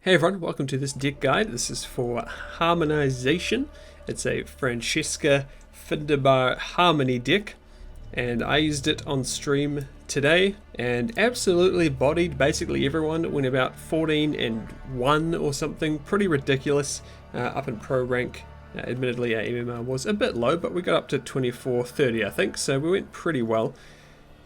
Hey everyone, welcome to this deck guide. This is for Harmonization. It's a Francesca Findabair Harmony deck, and I used it on stream today and absolutely bodied basically everyone. Went about 14 and 1 or something, pretty ridiculous up in pro rank. Admittedly our MMR was a bit low, but we got up to 24-30 I think, so we went pretty well.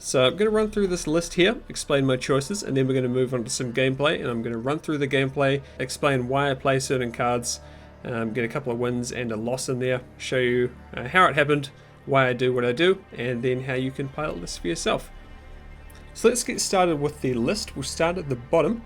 So I'm going to run through this list here, explain my choices, and then we're going to move on to some gameplay, and I'm going to run through the gameplay, explain why I play certain cards, get a couple of wins and a loss in there, show you how it happened, why I do what I do, and then how you can pilot this for yourself. So let's get started with the list. We'll start at the bottom.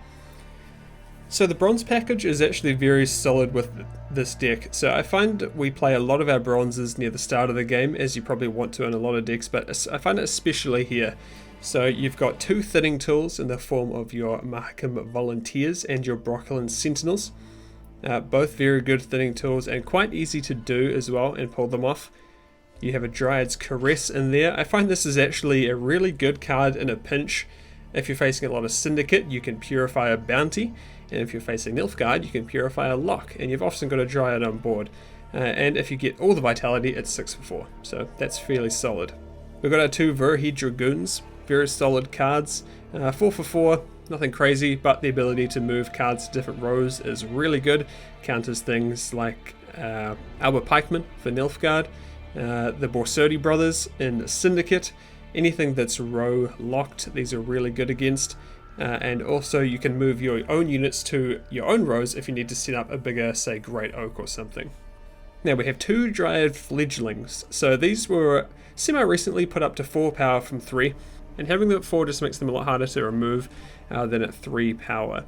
So the bronze package is actually very solid with this deck. So I find we play a lot of our bronzes near the start of the game, as you probably want to in a lot of decks, but I find it especially here. So you've got two thinning tools in the form of your Mahakam Volunteers and your Broccolin Sentinels. Both very good thinning tools and quite easy to do as well and pull them off. You have a Dryad's Caress in there. I find this is actually a really good card in a pinch. If you're facing a lot of Syndicate, you can purify a Bounty. And if you're facing Nilfgaard, you can purify a Lock, and you've often got a Dryad on board. And if you get all the Vitality, it's 6 for 4, so that's fairly solid. We've got our two Verhi Dragoons, very solid cards. 4 for 4, nothing crazy, but the ability to move cards to different rows is really good. Counters things like Albert Pikeman for Nilfgaard, the Borsodi brothers in Syndicate. Anything that's row locked, these are really good against. And also you can move your own units to your own rows if you need to set up a bigger, say, Great Oak or something. Now we have two Dryad Fledglings. So these were semi-recently put up to 4 power from 3, and having them at 4 just makes them a lot harder to remove than at 3 power.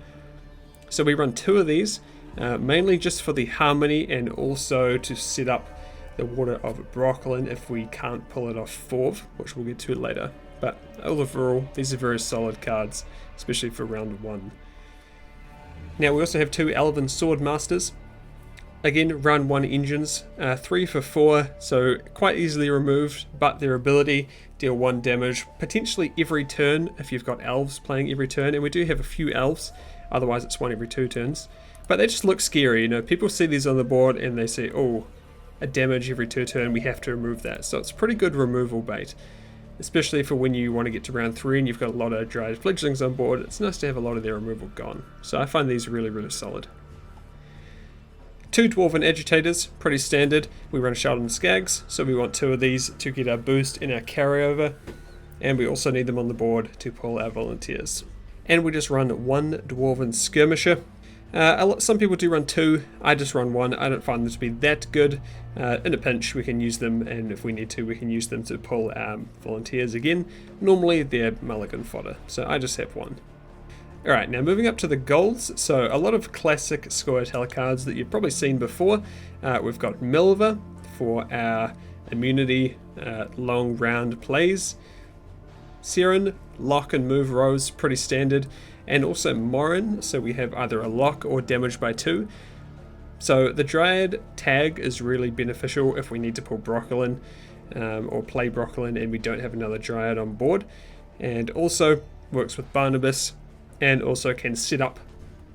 So we run 2 of these, mainly just for the harmony and also to set up the Water of Broccolin if we can't pull it off 4th, which we'll get to later. But overall, these are very solid cards, especially for round 1. Now we also have 2 Elven Swordmasters. Again, round 1 engines, 3 for 4, so quite easily removed, but their ability, deal 1 damage, potentially every turn if you've got elves playing every turn, and we do have a few elves, otherwise it's 1 every 2 turns. But they just look scary, you know, people see these on the board and they say, oh, a damage every 2 turn, we have to remove that. So it's pretty good removal bait. Especially for when you want to get to round 3 and you've got a lot of Dryad Fledglings on board, it's nice to have a lot of their removal gone. So I find these really, really solid. 2 Dwarven Agitators, pretty standard. We run Sheldon Skags, so we want 2 of these to get our boost in our carryover. And we also need them on the board to pull our Volunteers. And we just run 1 Dwarven Skirmisher. Some people do run 2, I just run 1. I don't find them to be that good. In a pinch we can use them, and if we need to we can use them to pull our Volunteers again. Normally they're mulligan fodder, so I just have 1. Alright, now moving up to the golds, so a lot of classic Scoia'tael cards that you've probably seen before. We've got Milva for our immunity long round plays. Siren, lock and move rows, pretty standard. And also Morin, so we have either a lock or damage by 2. So the Dryad tag is really beneficial if we need to pull Broccolin or play Broccolin and we don't have another Dryad on board. And also works with Barnabas and also can set up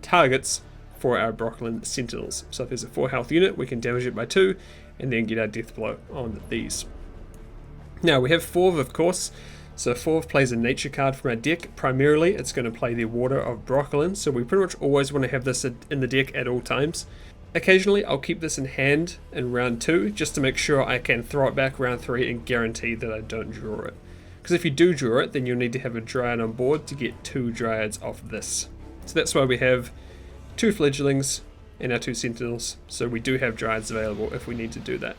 targets for our Broccolin Sentinels. So if there's a 4 health unit, we can damage it by 2 and then get our death blow on these. Now we have Forv, of course. So Forv plays a nature card from our deck. Primarily, it's going to play the Water of Broccolin, so we pretty much always want to have this in the deck at all times. Occasionally, I'll keep this in hand in round 2, just to make sure I can throw it back round 3 and guarantee that I don't draw it. Because if you do draw it, then you'll need to have a Dryad on board to get 2 Dryads off this. So that's why we have 2 Fledglings and our 2 Sentinels, so we do have Dryads available if we need to do that.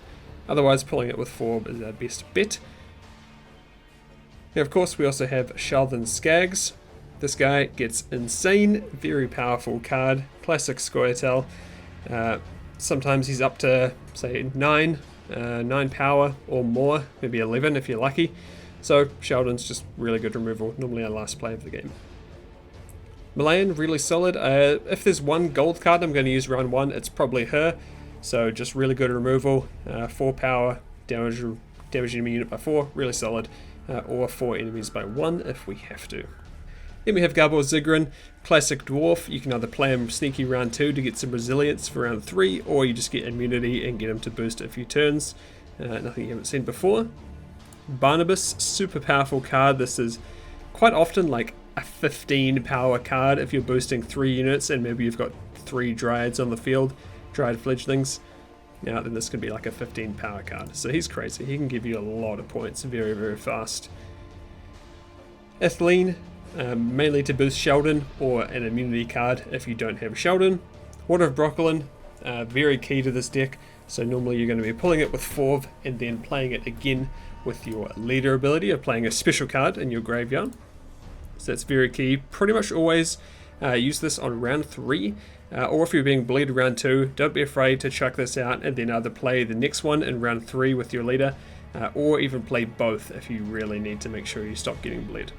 Otherwise, pulling it with Forv is our best bet. Now, of course, we also have Sheldon Skags. This guy gets insane, very powerful card, classic Scoia'tael. Sometimes he's up to, say, 9 power or more, maybe 11 if you're lucky. So Sheldon's just really good removal, normally our last play of the game. Malayan, really solid. If there's one gold card I'm going to use round 1, it's probably her. So just really good removal, 4 power, damage enemy unit by 4, really solid. Or 4 enemies by 1 if we have to. Then we have Gabor Zigrin, classic dwarf. You can either play him sneaky round 2 to get some resilience for round 3, or you just get immunity and get him to boost a few turns. Nothing you haven't seen before. Barnabas, super powerful card. This is quite often like a 15 power card if you're boosting 3 units and maybe you've got 3 Dryads on the field, Dryad Fledglings. Now then this could be like a 15 power card. So he's crazy. He can give you a lot of points very, very fast. Etheline, mainly to boost Sheldon or an immunity card if you don't have Sheldon. Water of Broccolin, very key to this deck. So normally you're going to be pulling it with Forv and then playing it again with your leader ability of playing a special card in your graveyard. So that's very key. Pretty much always use this on round 3. Or if you're being bleed round 2, don't be afraid to chuck this out and then either play the next one in round 3 with your leader, or even play both if you really need to make sure you stop getting bleed.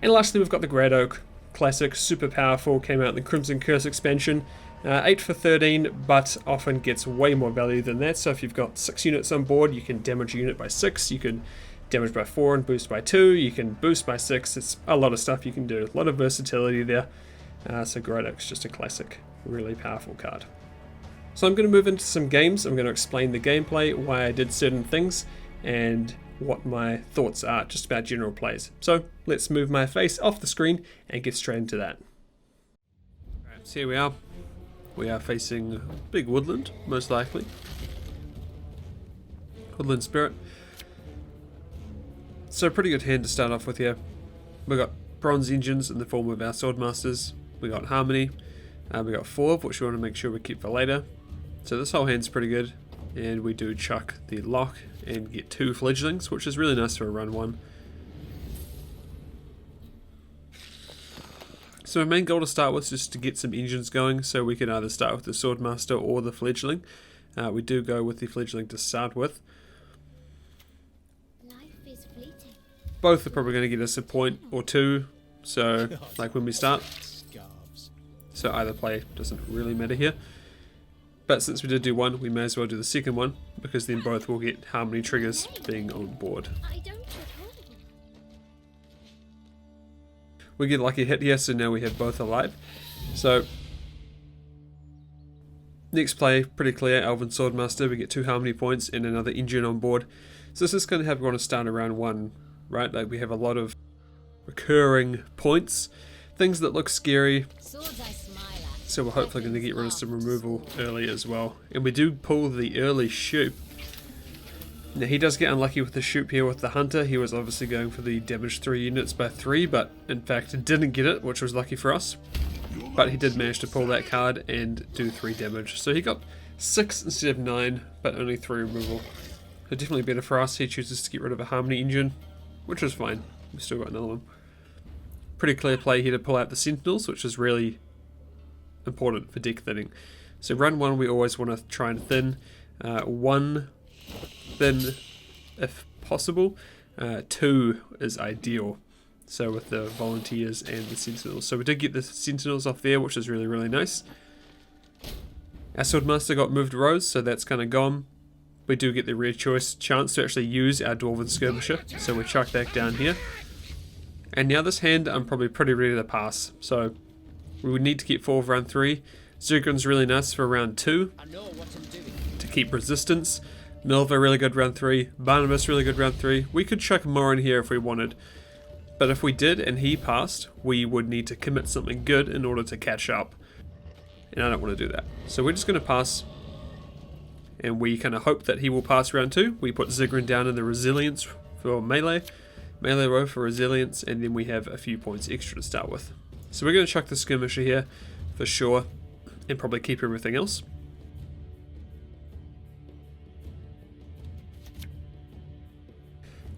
And lastly, we've got the Grad Oak, classic, super powerful, came out in the Crimson Curse expansion. 8 for 13, but often gets way more value than that. So if you've got 6 units on board, you can damage a unit by 6, you can damage by 4 and boost by 2, you can boost by 6, it's a lot of stuff you can do, a lot of versatility there. So Grad Oak's just a classic, really powerful card. So I'm going to move into some games. I'm going to explain the gameplay, why I did certain things, and what my thoughts are just about general plays. So let's move my face off the screen and get straight into that. Alright, so here we are. We are facing big woodland, most likely. Woodland Spirit. So pretty good hand to start off with here. We've got bronze engines in the form of our Swordmasters. We got Harmony. We got Forv, which we want to make sure we keep for later. So this whole hand's pretty good. And we do chuck the lock and get 2 Fledglings, which is really nice for a run 1. So our main goal to start with is just to get some engines going, so we can either start with the Swordmaster or the Fledgling. We do go with the Fledgling to start with. Life is fleeting. Both are probably going to get us a point or 2, so like when we start. So either play doesn't really matter here. But since we did do one, we may as well do the second one, because then both will get Harmony triggers being on board. I don't recall. We get a lucky hit here, so now we have both alive. So next play, pretty clear, Elven Swordmaster. We get 2 Harmony points and another engine on board. So this is going to have everyone start around 1, right? Like we have a lot of recurring points, things that look scary. Swords I smile at. So we're hopefully going to get rid of some removal early as well. And we do pull the early shoot. Now he does get unlucky with the shoot here with the Hunter. He was obviously going for the damage 3 units by 3, but in fact didn't get it, which was lucky for us. But he did manage to pull that card and do 3 damage. So he got 6 instead of 9, but only 3 removal. So definitely better for us. He chooses to get rid of a Harmony engine, which is fine. We've still got another one. Pretty clear play here to pull out the Sentinels, which is really important for deck thinning. So run 1 we always want to try and thin. 1 thin if possible. 2 is ideal. So with the Volunteers and the Sentinels. So we did get the Sentinels off there, which is really, really nice. Our Swordmaster got moved rows, so that's kind of gone. We do get the rare chance to actually use our Dwarven Skirmisher, so we chuck that down here. And now this hand, I'm probably pretty ready to pass. So we would need to keep 4 for round 3. Zircon's really nice for round 2 to keep resistance. Milva really good round 3. Barnabas really good round 3. We could chuck more in here if we wanted. But if we did and he passed, we would need to commit something good in order to catch up. And I don't want to do that. So we're just going to pass. And we kind of hope that he will pass round 2. We put Zigrin down in the resilience for melee. Melee row for resilience. And then we have a few points extra to start with. So we're going to chuck the skirmisher here for sure. And probably keep everything else.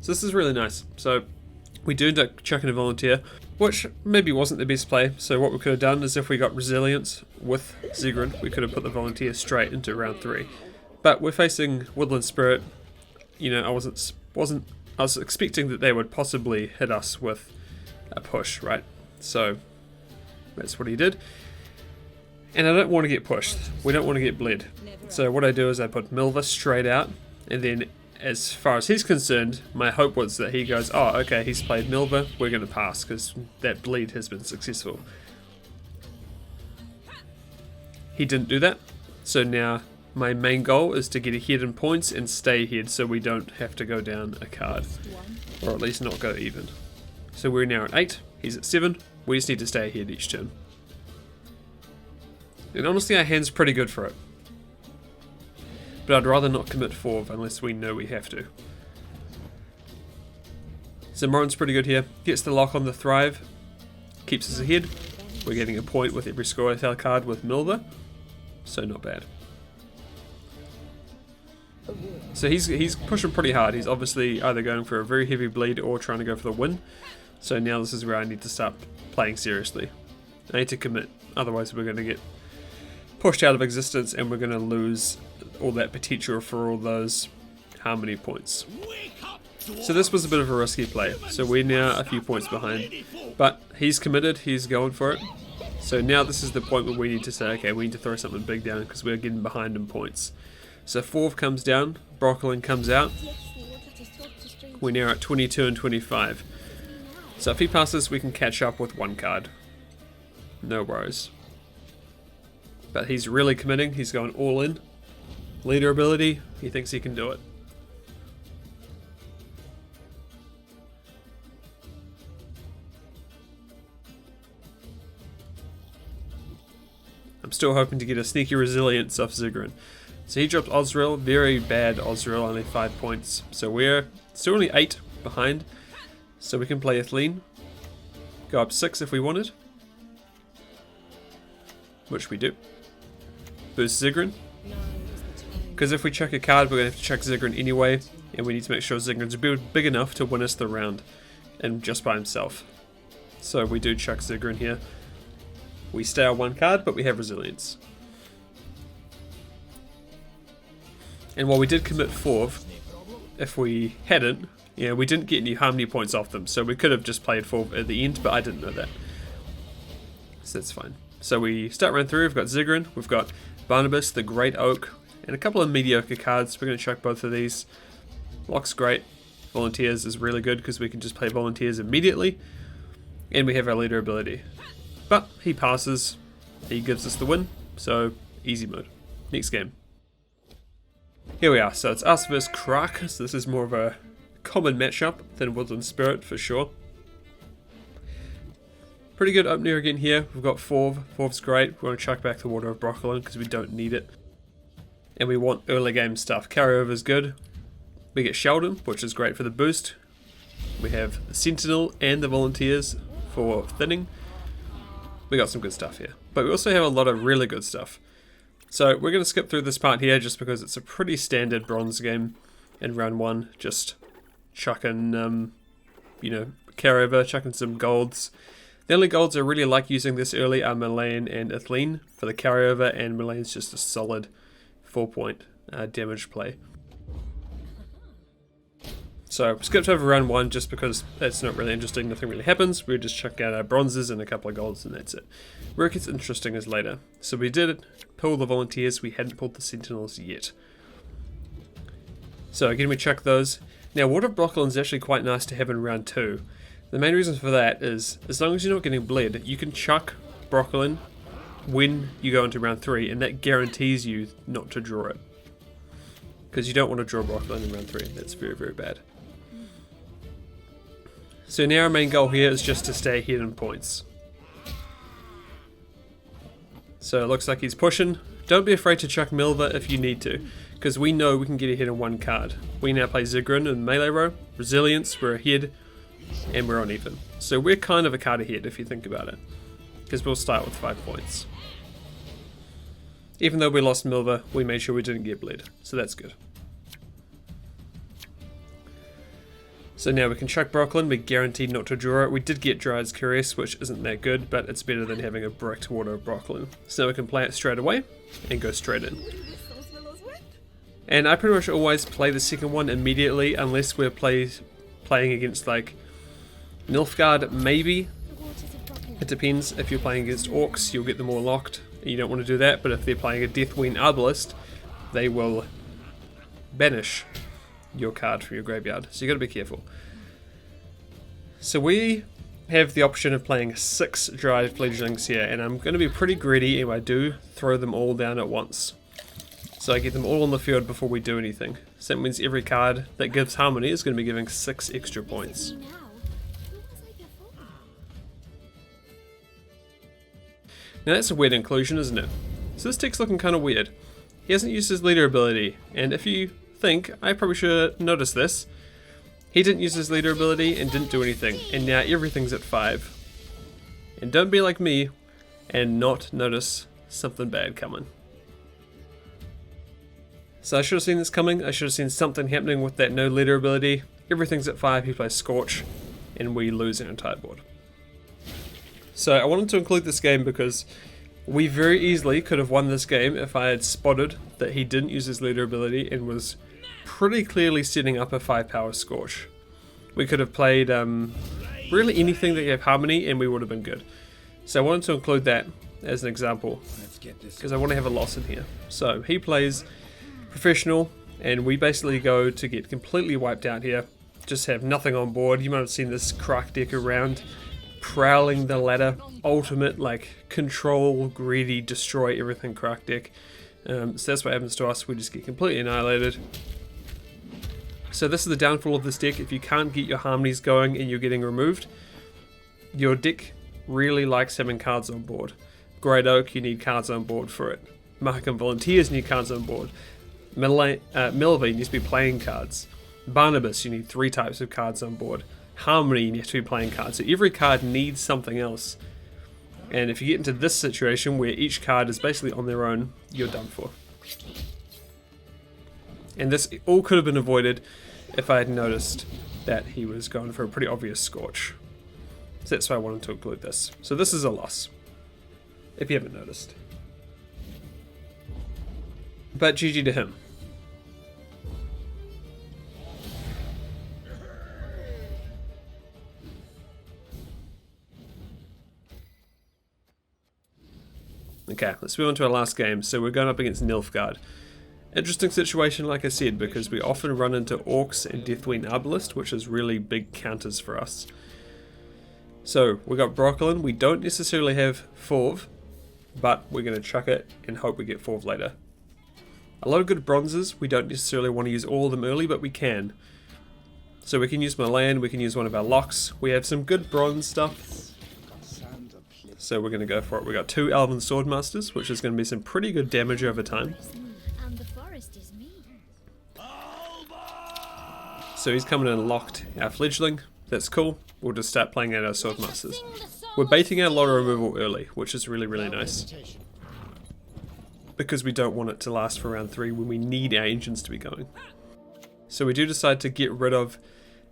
So this is really nice. So we do end up chucking a Volunteer, which maybe wasn't the best play. So what we could have done is if we got resilience with Zigrin, we could have put the Volunteer straight into round 3. But we're facing Woodland Spirit. You know, I was expecting that they would possibly hit us with a push, right? So that's what he did. And I don't want to get pushed. We don't want to get bled. So what I do is I put Milva straight out, and then as far as he's concerned, my hope was that he goes, oh, okay, he's played Milva, we're going to pass because that bleed has been successful. He didn't do that, so now my main goal is to get ahead in points and stay ahead so we don't have to go down a card, or at least not go even. So we're now at 8, he's at 7, we just need to stay ahead each turn. And honestly, our hand's pretty good for it. But I'd rather not commit 4 unless we know we have to. So Morin's pretty good here. Gets the lock on the Thrive. Keeps us ahead. We're getting a point with every Scoia'tael card with Milva. So not bad. So he's pushing pretty hard. He's obviously either going for a very heavy bleed or trying to go for the win. So now this is where I need to start playing seriously. I need to commit. Otherwise we're going to get pushed out of existence and we're going to lose all that potential for all those harmony points. So this was a bit of a risky play. So we're now a few points behind. But he's committed, he's going for it. So now this is the point where we need to say, okay, we need to throw something big down because we're getting behind in points. So 4 comes down, Broccolin comes out. We're now at 22 and 25. So if he passes, we can catch up with 1 card. No worries. But he's really committing, he's going all in. Leader ability, he thinks he can do it. I'm still hoping to get a sneaky resilience off Ziggurin. So he drops Osriel, very bad Osriel, only 5 points. So we're still only 8 behind. So we can play Athleen. Go up 6 if we wanted. Which we do. Boost Ziggurin. Because if we chuck a card, we're going to have to chuck Ziggurin anyway, and we need to make sure Ziggurin's big enough to win us the round, and just by himself. So we do chuck Ziggurin here. We stay on 1 card, but we have resilience. And while we did commit 4, if we hadn't, we didn't get any harmony points off them, so we could have just played 4 at the end, but I didn't know that. So that's fine. So we start round 3, we've got Ziggurin, we've got Barnabas, the Great Oak, and a couple of mediocre cards. We're going to chuck both of these. Lock's great. Volunteers is really good because we can just play Volunteers immediately. And we have our leader ability. But he passes. He gives us the win. So, easy mode. Next game. Here we are. So it's us versus Krak. So this is more of a common matchup than Woodland Spirit for sure. Pretty good opener again here. We've got Forv. Forv's great. We're going to chuck back the Water of Broccolin because we don't need it. And we want early game stuff. Carryover is good. We get Sheldon, which is great for the boost. We have the Sentinel and the Volunteers for thinning. We got some good stuff here. But we also have a lot of really good stuff. So we're going to skip through this part here just because it's a pretty standard bronze game in round 1. Just chucking, carryover, chucking some golds. The only golds I really like using this early are Malayan and Athleen for the carryover, and Malayan's just a solid 4-point damage play. So skipped over round 1 just because it's not really interesting, nothing really happens. We just chuck out our bronzes and a couple of golds and that's it. Where it gets interesting is later. So we did pull the Volunteers, we hadn't pulled the Sentinels yet. So again we chuck those. Now Water of Broccolin is actually quite nice to have in round 2. The main reason for that is, as long as you're not getting bled, you can chuck Broccolin when you go into round 3, and that guarantees you not to draw it. Because you don't want to draw Broccolin in round 3, that's very, very bad. So now our main goal here is just to stay ahead in points. So it looks like he's pushing. Don't be afraid to chuck Milva if you need to, because we know we can get ahead in 1 card. We now play Ziggurin in melee row, Resilience, we're ahead, and we're on even. So we're kind of a card ahead if you think about it, because we'll start with 5 points. Even though we lost Milva, we made sure we didn't get bled, so that's good. So now we can chuck Broccolin, we're guaranteed not to draw it. We did get Dryad's Caress, which isn't that good, but it's better than having a bricked Water of Broccolin. So now we can play it straight away, and go straight in. And I pretty much always play the second one immediately, unless we're playing against like Nilfgaard, maybe. It depends. If you're playing against Orcs, you'll get them all locked. You don't want to do that, but if they're playing a Deathwing Arbalist, they will banish. your card from your graveyard. So you got to be careful. So we have the option of playing 6 Dryad Fledglings here, and I'm going to be pretty greedy, and I do throw them all down at once. So I get them all on the field before we do anything. So that means every card that gives Harmony is going to be giving 6 extra points. Now that's a weird inclusion, isn't it? So this deck's looking kind of weird. He hasn't used his leader ability, and if you think, I probably should notice this, he didn't use his leader ability and didn't do anything, and now everything's at 5. And don't be like me and not notice something bad coming. So I should have seen this coming. I should have seen something happening with that no leader ability. Everything's at 5, he plays Scorch, and we lose our entire board. So I wanted to include this game because we very easily could have won this game if I had spotted that he didn't use his leader ability and was pretty clearly setting up a 5-power Scorch. We could have played really anything that gave Harmony and we would have been good. So I wanted to include that as an example because I want to have a loss in here. So he plays Professional and we basically go to get completely wiped out here. Just have nothing on board. You might have seen this crack deck around. Prowling the ladder, ultimate like control, greedy, destroy everything crack deck. So that's what happens to us, we just get completely annihilated. So this is the downfall of this deck. If you can't get your harmonies going and you're getting removed, your deck really likes having cards on board. Great Oak, you need cards on board for it. Markham Volunteers need cards on board. Melvin needs to be playing cards. Barnabas, you need 3 types of cards on board. Harmony, you have to be playing cards. So every card needs something else. And if you get into this situation where each card is basically on their own, you're done for. And this all could have been avoided if I had noticed that he was going for a pretty obvious Scorch. So that's why I wanted to include this. So this is a loss, if you haven't noticed. But GG to him. Okay, let's move on to our last game. So we're going up against Nilfgaard. Interesting situation, like I said, because we often run into Orcs and Deathwing Arbalist, which is really big counters for us. So we got Broccolin. We don't necessarily have Forv, but we're going to chuck it and hope we get Forv later. A lot of good bronzes. We don't necessarily want to use all of them early, but we can. So we can use Milan, we can use one of our locks. We have some good bronze stuff. So we're going to go for it. We got 2 Elven Swordmasters, which is going to be some pretty good damage over time. So he's coming in and locked our Fledgling. That's cool. We'll just start playing out our Swordmasters. We're baiting our Lotto removal early, which is really, really nice. Because we don't want it to last for round 3 when we need our engines to be going. So we do decide to get rid of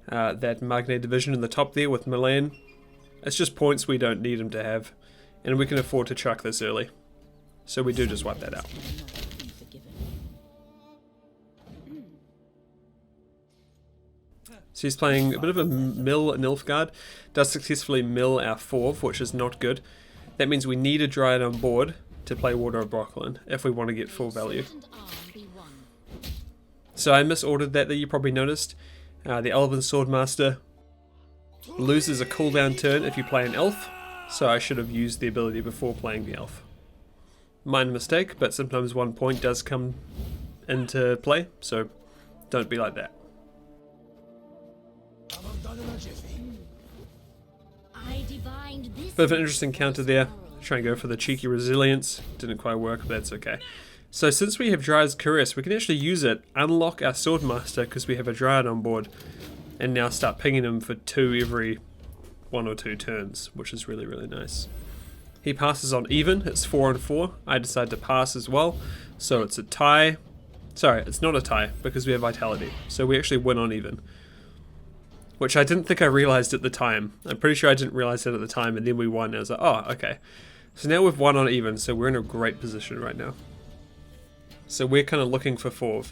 that Magne division in the top there with Milan. It's just points we don't need him to have. And we can afford to chuck this early. So we do just wipe that out. So he's playing a bit of a mill Nilfgaard. Does successfully mill our Forv, which is not good. That means we need a Dryad on board to play Water of Broccolin if we want to get full value. So I misordered that you probably noticed. The Elven Swordmaster loses a cooldown turn if you play an elf, so I should have used the ability before playing the elf. Minor mistake, but sometimes 1 point does come into play, so don't be like that. Bit of an interesting counter there. Try and go for the cheeky resilience. Didn't quite work, but that's okay. So since we have Dryad's Caress, we can actually use it, unlock our Swordmaster because we have a Dryad on board, and now start pinging him for 2 every 1 or 2 turns, which is really, really nice. He passes on even, it's 4 and 4. I decide to pass as well, so it's a tie. Sorry, it's not a tie because we have Vitality, so we actually win on even. Which I didn't think I realized at the time. I'm pretty sure I didn't realize it at the time, and then we won. I was like, oh, okay. So now we've won on even, so we're in a great position right now. So we're kind of looking for Forv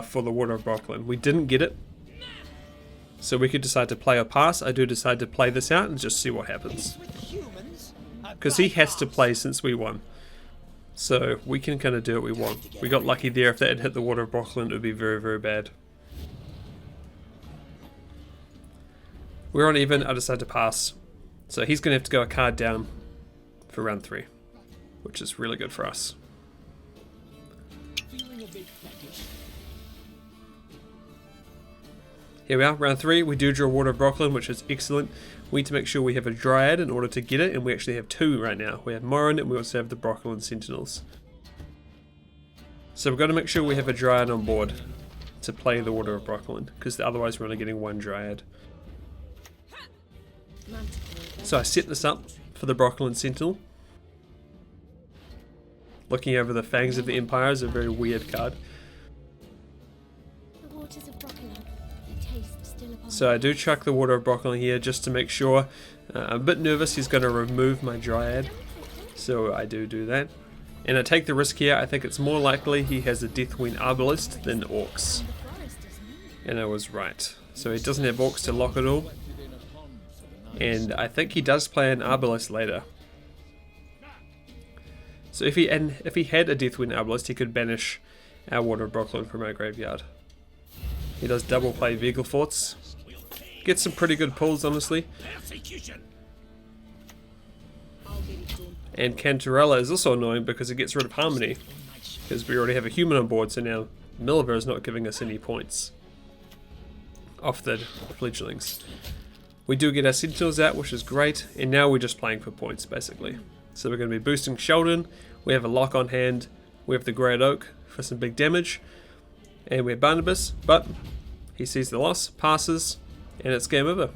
for the Water of Broccolin. We didn't get it, so we could decide to play or pass. I do decide to play this out and just see what happens. Because he has to play since we won. So we can kind of do what we want. We got lucky there. If that had hit the Water of Broccolin, it would be very, very bad. We're on even, I decided to pass. So he's going to have to go a card down for round 3, which is really good for us. Here we are, round 3. We do draw Water of Brocklin, which is excellent. We need to make sure we have a Dryad in order to get it, and we actually have 2 right now. We have Morin and we also have the Brocklin Sentinels. So we've got to make sure we have a Dryad on board to play the Water of Brocklin, because otherwise we're only getting 1 Dryad. So I set this up for the Brocklin Sentinel. Looking over the Fangs of the Empire is a very weird card. The waters of Brocklin, the taste still upon So I do chuck the Water of Brocklin here just to make sure. I'm a bit nervous he's going to remove my Dryad, so I do that. And I take the risk here. I think it's more likely he has a Deathwing Arbalist than Orcs. And I was right. So he doesn't have Orcs to lock it all. And I think he does play an Arbalist later. So if he had a Deathwing Arbalist, he could banish our Water of Brocklin from our graveyard. He does double play Vegelforts. Gets some pretty good pulls, honestly. And Cantarella is also annoying because it gets rid of Harmony. Because we already have a human on board, so now Milver is not giving us any points off the Fledglings. We do get our Sentinels out, which is great, and now we're just playing for points, basically. So we're going to be boosting Sheldon, we have a lock on hand, we have the Great Oak for some big damage, and we have Barnabas, but he sees the loss, passes, and it's game over.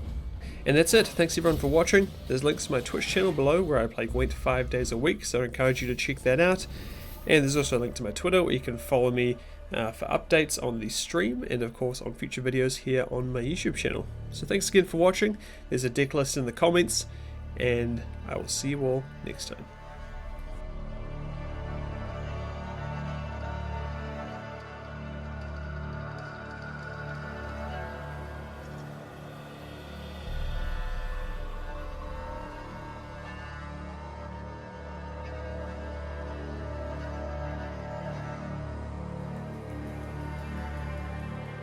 And that's it. Thanks everyone for watching. There's links to my Twitch channel below where I play Gwent 5 days a week, so I encourage you to check that out. And there's also a link to my Twitter where you can follow me for updates on the stream and of course on future videos here on my YouTube channel. So thanks again for watching. There's a deck list in the comments, and I will see you all next time.